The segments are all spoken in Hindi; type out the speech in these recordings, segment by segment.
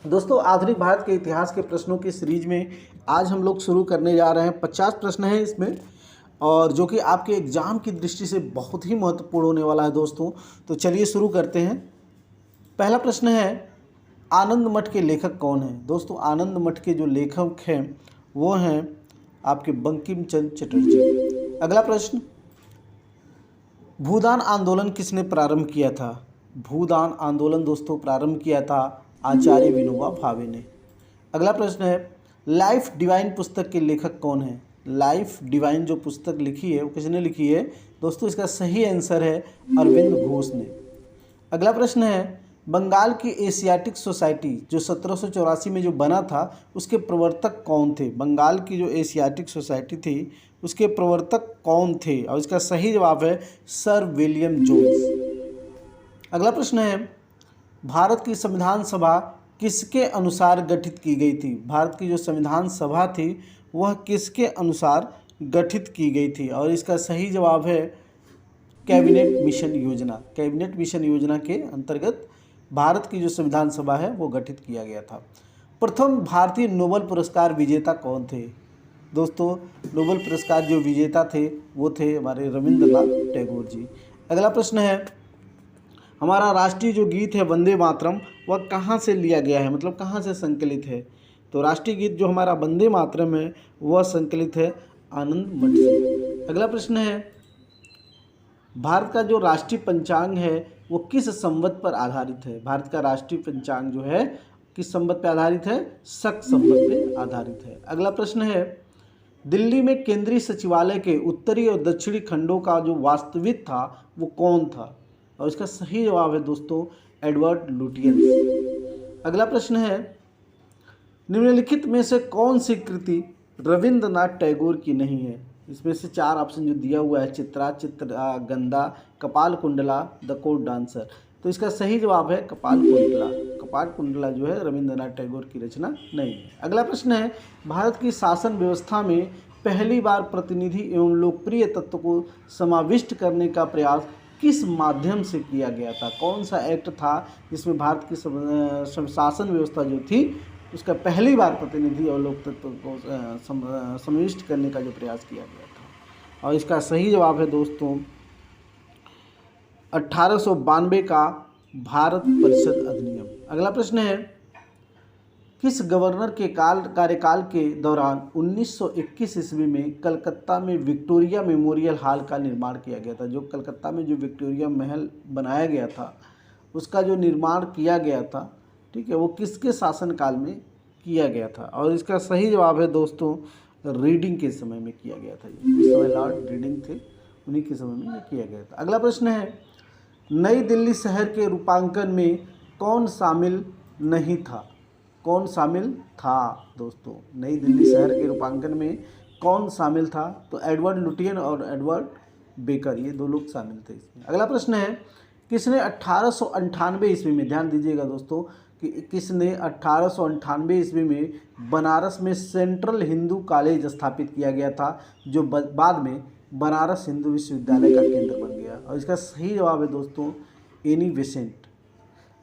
दोस्तों, आधुनिक भारत के इतिहास के प्रश्नों की सीरीज में आज हम लोग शुरू करने जा रहे हैं। 50 प्रश्न हैं इसमें, और जो कि आपके एग्जाम की दृष्टि से बहुत ही महत्वपूर्ण होने वाला है दोस्तों। तो चलिए शुरू करते हैं। पहला प्रश्न है, आनंद मठ के लेखक कौन हैं? दोस्तों, आनंद मठ के जो लेखक हैं वो हैं आपके बंकिम चंद्र चटर्जी। अगला प्रश्न, भूदान आंदोलन किसने प्रारंभ किया था? भूदान आंदोलन दोस्तों प्रारंभ किया था आचार्य विनोबा भावे ने। अगला प्रश्न है, लाइफ डिवाइन पुस्तक के लेखक कौन है? लाइफ डिवाइन जो पुस्तक लिखी है वो किसने लिखी है? दोस्तों, इसका सही आंसर है अरविंद घोष ने। अगला प्रश्न है, बंगाल की एशियाटिक सोसाइटी जो 1784 में जो बना था उसके प्रवर्तक कौन थे? बंगाल की जो एशियाटिक सोसाइटी थी उसके प्रवर्तक कौन थे? और इसका सही जवाब है सर विलियम जोन्स। अगला प्रश्न है, भारत की संविधान सभा किसके अनुसार गठित की गई थी? भारत की जो संविधान सभा थी वह किसके अनुसार गठित की गई थी? और इसका सही जवाब है कैबिनेट मिशन योजना। कैबिनेट मिशन योजना के अंतर्गत भारत की जो संविधान सभा है वो गठित किया गया था। प्रथम भारतीय नोबेल पुरस्कार विजेता कौन थे? दोस्तों, नोबेल पुरस्कार जो विजेता थे वो थे हमारे रविंद्रनाथ टैगोर जी। अगला प्रश्न है, हमारा राष्ट्रीय जो गीत है वंदे मातरम वह कहाँ से लिया गया है, मतलब कहाँ से संकलित है? तो राष्ट्रीय गीत जो हमारा वंदे मातरम है वह संकलित है आनंद मठ से। अगला प्रश्न है, भारत का जो राष्ट्रीय पंचांग है वो किस संवत पर आधारित है? भारत का राष्ट्रीय पंचांग जो है किस संवत पर आधारित है? शक संवत पर आधारित है। अगला प्रश्न है, दिल्ली में केंद्रीय सचिवालय के उत्तरी और दक्षिणी खंडों का जो वास्तविक था वो कौन था? और इसका सही जवाब है दोस्तों एडवर्ड लुटियंस। अगला प्रश्न है, निम्नलिखित में से कौन सी कृति रविंद्रनाथ टैगोर की नहीं है? इसमें से चार ऑप्शन जो दिया हुआ है, चित्रा, गंधा, कपाल कुंडला, द कोर्ट डांसर। तो इसका सही जवाब है कपाल कुंडला। कपाल कुंडला जो है रविंद्रनाथ टैगोर की रचना नहीं है। अगला प्रश्न है, भारत की शासन व्यवस्था में पहली बार प्रतिनिधि एवं लोकप्रिय तत्व को समाविष्ट करने का प्रयास किस माध्यम से किया गया था? कौन सा एक्ट था जिसमें भारत की शासन व्यवस्था जो थी उसका पहली बार प्रतिनिधि और लोक तत्व को समाविष्ट करने का जो प्रयास किया गया था? और इसका सही जवाब है दोस्तों 1892 का भारत परिषद अधिनियम। अगला प्रश्न है, किस गवर्नर के कार्यकाल के दौरान 1921 ईस्वी में कलकत्ता में विक्टोरिया मेमोरियल हॉल का निर्माण किया गया था? जो कलकत्ता में जो विक्टोरिया महल बनाया गया था उसका जो निर्माण किया गया था, ठीक है, वो किसके शासनकाल में किया गया था? और इसका सही जवाब है दोस्तों रीडिंग के समय में किया गया था। इस समय लॉर्ड रीडिंग थे, उन्हीं के समय में किया गया था। अगला प्रश्न है, नई दिल्ली शहर के रूपांकन में कौन शामिल नहीं था? कौन शामिल था दोस्तों? नई दिल्ली शहर के रूपांकन में कौन शामिल था? तो एडवर्ड लुटियन और एडवर्ड बेकर, ये दो लोग शामिल थे इसमें। अगला प्रश्न है, किसने 1898 ईस्वी में, ध्यान दीजिएगा दोस्तों, कि किसने 1898 ईस्वी में बनारस में सेंट्रल हिंदू कॉलेज स्थापित किया गया था जो बाद में बनारस हिंदू विश्वविद्यालय का केंद्र बन गया? और इसका सही जवाब है दोस्तों एनी बेसेंट।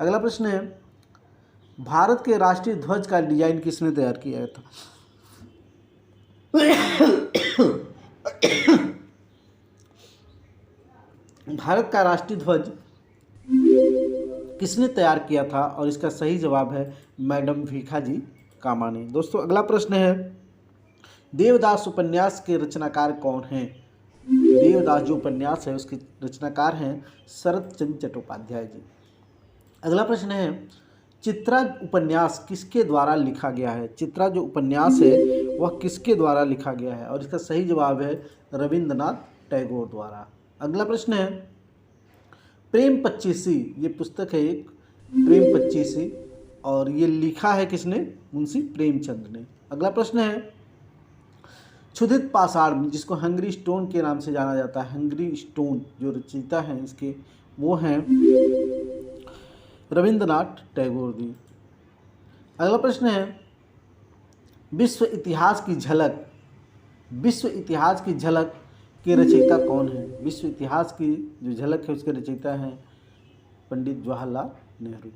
अगला प्रश्न है, भारत के राष्ट्रीय ध्वज का डिजाइन किसने तैयार किया था? भारत का राष्ट्रीय ध्वज किसने तैयार किया था? और इसका सही जवाब है मैडम भीखाजी कामा ने। दोस्तों, अगला प्रश्न है, देवदास उपन्यास के रचनाकार कौन हैं? देवदास जो उपन्यास है उसके रचनाकार हैं शरत चंद्र चट्टोपाध्याय जी। अगला प्रश्न है, चित्रा उपन्यास किसके द्वारा लिखा गया है? चित्रा जो उपन्यास है वह किसके द्वारा लिखा गया है? और इसका सही जवाब है रविंद्रनाथ टैगोर द्वारा। अगला प्रश्न है, प्रेम पच्चीसी, ये पुस्तक है एक, प्रेम पच्चीसी, और ये लिखा है किसने? मुंशी प्रेमचंद ने। अगला प्रश्न है, क्षुधित पाषाण जिसको हंगरी स्टोन के नाम से जाना जाता है, हंगरी स्टोन जो रचयिता हैं इसके वो हैं रविंद्रनाथ टैगोर जी। अगला प्रश्न है, विश्व इतिहास की झलक, विश्व इतिहास की झलक के रचयिता कौन है? विश्व इतिहास की जो झलक है उसके रचयिता हैं पंडित जवाहरलाल नेहरू।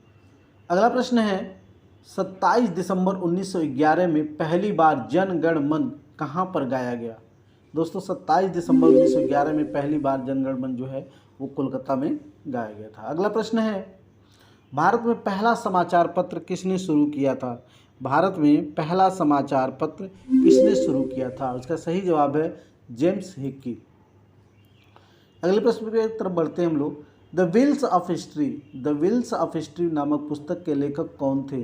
अगला प्रश्न है, 27 दिसंबर 1911 में पहली बार जन गण मन कहाँ पर गाया गया? दोस्तों 27 दिसंबर 1911 में पहली बार जन गण मन जो है वो कोलकाता में गाया गया था। अगला प्रश्न है, भारत में पहला समाचार पत्र किसने शुरू किया था? भारत में पहला समाचार पत्र किसने शुरू किया था? उसका सही जवाब है जेम्स हिक्की। अगले प्रश्न की तरफ बढ़ते हैं हम लोग। The wheels of history, the wheels of history नामक पुस्तक के लेखक कौन थे?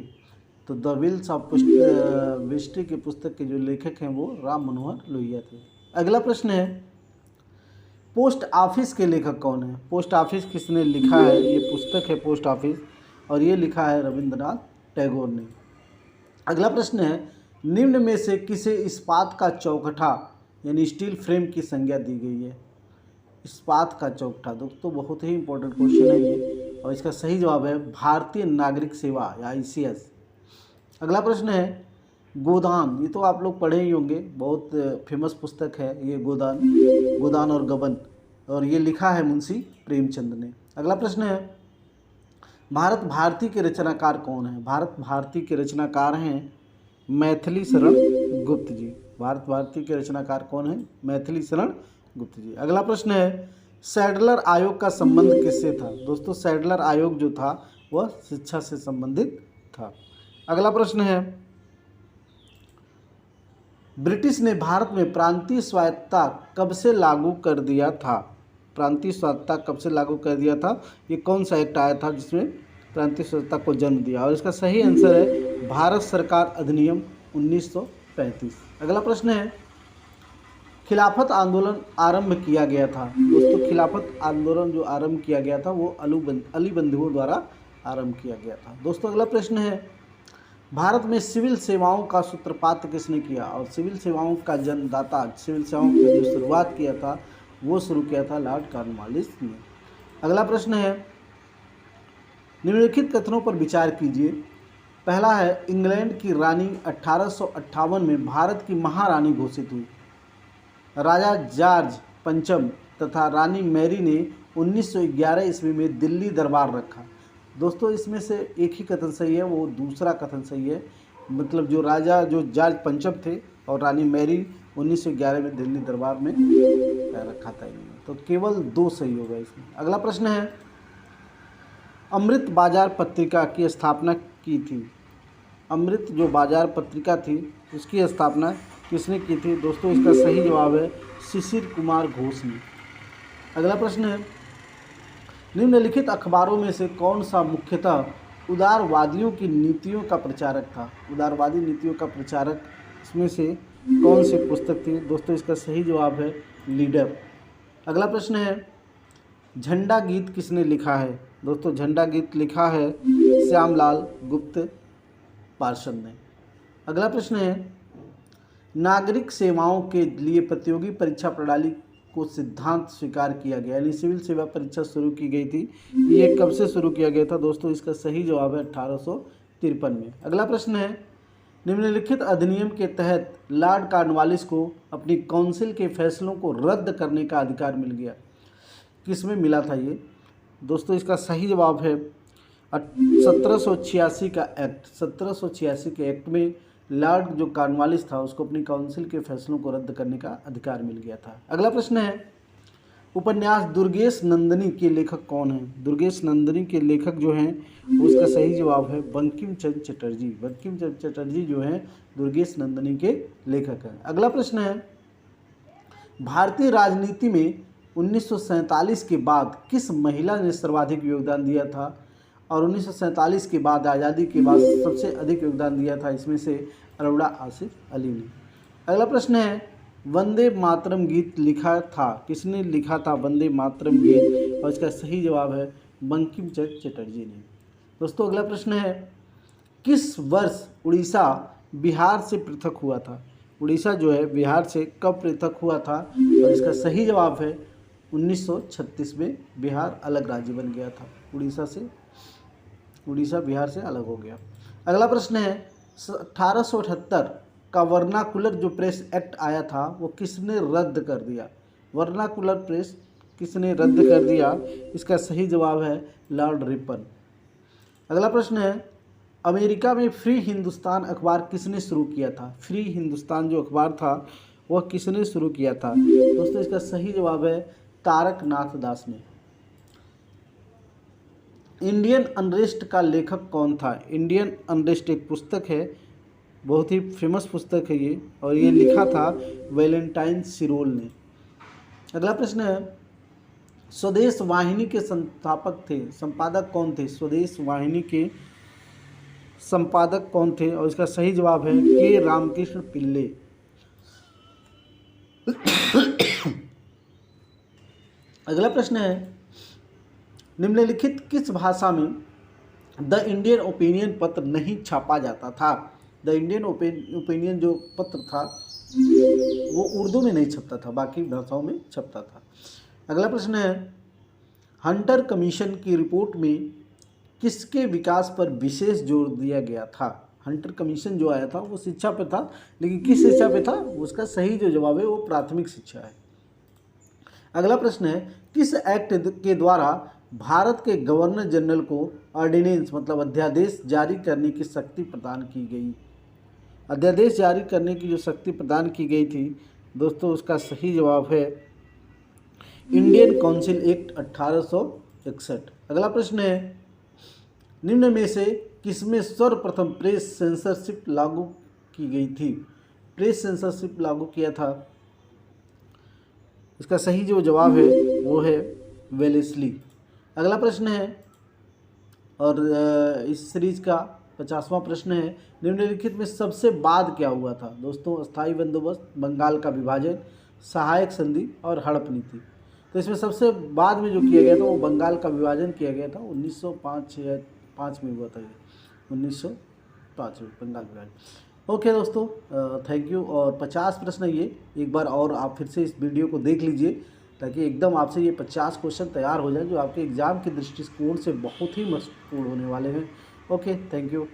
तो द व्हील्स ऑफ हिस्ट्री के पुस्तक के जो लेखक हैं वो राम मनोहर लोहिया थे। अगला प्रश्न है, पोस्ट ऑफिस के लेखक कौन है? पोस्ट ऑफिस किसने लिखा है? ये पुस्तक है पोस्ट ऑफिस, और ये लिखा है रविंद्रनाथ टैगोर ने। अगला प्रश्न है, निम्न में से किसे इस्पात का चौखटा यानी स्टील फ्रेम की संज्ञा दी गई है? इस्पात का चौखटा, दोस्तों बहुत ही इंपॉर्टेंट क्वेश्चन है ये, और इसका सही जवाब है भारतीय नागरिक सेवा या ICS। अगला प्रश्न है, गोदान, ये तो आप लोग पढ़े ही होंगे, बहुत फेमस पुस्तक है ये गोदान, गोदान और गबन, और ये लिखा है मुंशी प्रेमचंद ने। अगला प्रश्न है, भारत भारती के रचनाकार कौन है? भारत भारती के रचनाकार हैं मैथिली शरण गुप्त जी। भारत भारती के रचनाकार कौन है? मैथिली शरण गुप्त जी। अगला प्रश्न है, सैडलर आयोग का संबंध किससे था? दोस्तों सैडलर आयोग जो था वह शिक्षा से संबंधित था। अगला प्रश्न है, ब्रिटिश ने भारत में प्रांतीय स्वायत्तता कब से लागू कर दिया था? प्रांतीय स्वायत्तता कब से लागू कर दिया था? ये कौन सा एक्ट आया था जिसमें प्रांतीय स्वायत्तता को जन्म दिया? और इसका सही आंसर है भारत सरकार अधिनियम 1935। अगला प्रश्न है, खिलाफत आंदोलन आरंभ किया गया था? दोस्तों खिलाफत आंदोलन जो आरंभ किया गया था वो अली बंधुओं द्वारा आरंभ किया गया था। दोस्तों अगला प्रश्न है, भारत में सिविल सेवाओं का सूत्रपात किसने किया? और सिविल सेवाओं का जन्मदाता, सिविल सेवाओं की जो शुरुआत किया था वो शुरू किया था लॉर्ड कॉर्नवालिस ने। अगला प्रश्न है, निम्नलिखित कथनों पर विचार कीजिए। पहला है, इंग्लैंड की रानी 1858 में भारत की महारानी घोषित हुई। राजा जॉर्ज पंचम तथा रानी मैरी ने 1911 ईस्वी में दिल्ली दरबार रखा। दोस्तों इसमें से एक ही कथन सही है, वो दूसरा कथन सही है, मतलब जो राजा जो जॉर्ज पंचम थे और रानी मैरी 1911 में दिल्ली दरबार में रखा था इन्होंने, तो केवल 2 सही होगा इसमें। अगला प्रश्न है, अमृत बाजार पत्रिका की स्थापना की थी? अमृत जो बाजार पत्रिका थी उसकी स्थापना किसने की थी? दोस्तों इसका सही जवाब है शिशिर कुमार घोष ने। अगला प्रश्न है, निम्नलिखित अखबारों में से कौन सा मुख्यतः उदारवादियों की नीतियों का प्रचारक था? उदारवादी नीतियों का प्रचारक इसमें से कौन सी पुस्तक थी? दोस्तों इसका सही जवाब है लीडर। अगला प्रश्न है, झंडा गीत किसने लिखा है? दोस्तों झंडा गीत लिखा है श्यामलाल गुप्त पार्षद ने। अगला प्रश्न है, नागरिक सेवाओं के लिए प्रतियोगी परीक्षा प्रणाली को सिद्धांत स्वीकार किया गया, यानी सिविल सेवा परीक्षा शुरू की गई थी, ये कब से शुरू किया गया था? दोस्तों इसका सही जवाब है 1853 में। अगला प्रश्न है, निम्नलिखित अधिनियम के तहत लॉर्ड कॉर्नवालिस को अपनी काउंसिल के फैसलों को रद्द करने का अधिकार मिल गया। किसमें मिला था ये? दोस्तों इसका सही जवाब है 1786 का एक्ट। 1786 के एक्ट में लॉर्ड जो कॉर्नवालिस था उसको अपनी काउंसिल के फैसलों को रद्द करने का अधिकार मिल गया था। अगला प्रश्न है, उपन्यास दुर्गेश नंदिनी के लेखक कौन है? दुर्गेश नंदिनी के लेखक जो हैं उसका सही जवाब है बंकिम चंद्र चटर्जी। बंकिम चंद्र चटर्जी जो हैं दुर्गेश नंदिनी के लेखक हैं। अगला प्रश्न है, भारतीय राजनीति में 1947 के बाद किस महिला ने सर्वाधिक योगदान दिया था? और 1947 के बाद आज़ादी के बाद सबसे अधिक योगदान दिया था इसमें से अरोड़ा आसिफ अली ने। अगला प्रश्न है, वंदे मातरम गीत लिखा था? किसने लिखा था वंदे मातरम गीत? और इसका सही जवाब है बंकिम चंद्र चटर्जी ने। दोस्तों अगला प्रश्न है, किस वर्ष उड़ीसा बिहार से पृथक हुआ था? उड़ीसा जो है बिहार से कब पृथक हुआ था? और इसका सही जवाब है 1936 में बिहार अलग राज्य बन गया था। उड़ीसा बिहार से अलग हो गया। अगला प्रश्न है, 1878 का वर्नाकुलर जो प्रेस एक्ट आया था वो किसने रद्द कर दिया? वर्नाकुलर प्रेस किसने रद्द कर दिया? इसका सही जवाब है लॉर्ड रिपन। अगला प्रश्न है, अमेरिका में फ्री हिंदुस्तान अखबार किसने शुरू किया था? फ्री हिंदुस्तान जो अखबार था वह किसने शुरू किया था? दोस्तों इसका सही जवाब है तारक नाथ दास ने। इंडियन अनरेस्ट का लेखक कौन था? इंडियन अनरेस्ट एक पुस्तक है, बहुत ही फेमस पुस्तक है ये, और ये लिखा था वैलेंटाइन सिरोल ने। अगला प्रश्न है, स्वदेश वाहिनी के संस्थापक थे, संपादक कौन थे? स्वदेश वाहिनी के संपादक कौन थे? और इसका सही जवाब है के रामकृष्ण पिल्ले। अगला प्रश्न है, निम्नलिखित किस भाषा में द इंडियन ओपिनियन पत्र नहीं छापा जाता था? द इंडियन ओपिनियन जो पत्र था वो उर्दू में नहीं छपता था, बाकी भाषाओं में छपता था। अगला प्रश्न है, हंटर कमीशन की रिपोर्ट में किसके विकास पर विशेष जोर दिया गया था? हंटर कमीशन जो आया था वो शिक्षा पर था, लेकिन किस शिक्षा पे था? उसका सही जो जवाब है वो प्राथमिक शिक्षा है। अगला प्रश्न है, किस एक्ट के द्वारा भारत के गवर्नर जनरल को ऑर्डिनेंस मतलब अध्यादेश जारी करने की शक्ति प्रदान की गई? अध्यादेश जारी करने की जो शक्ति प्रदान की गई थी दोस्तों, उसका सही जवाब है इंडियन काउंसिल एक्ट 1861। अगला प्रश्न है, निम्न में से किसमें सर्वप्रथम प्रेस सेंसरशिप लागू की गई थी? प्रेस सेंसरशिप लागू किया था, इसका सही जो जवाब है वो है वेलेस्ली। अगला प्रश्न है, और इस सीरीज का 50वां प्रश्न है, निम्नलिखित में सबसे बाद क्या हुआ था? दोस्तों स्थायी बंदोबस्त, बंगाल का विभाजन, सहायक संधि और हड़प नीति। तो इसमें सबसे बाद में जो किया गया था वो बंगाल का विभाजन किया गया था, 1905 में हुआ था, ये 1905 में बंगाल विभाजन। ओके दोस्तों, थैंक यू। और 50 प्रश्न ये एक बार और आप फिर से इस वीडियो को देख लीजिए, ताकि एकदम आपसे ये 50 क्वेश्चन तैयार हो जाए जो आपके एग्ज़ाम के दृष्टिकोण से बहुत ही महत्वपूर्ण होने वाले हैं। Okay, thank you.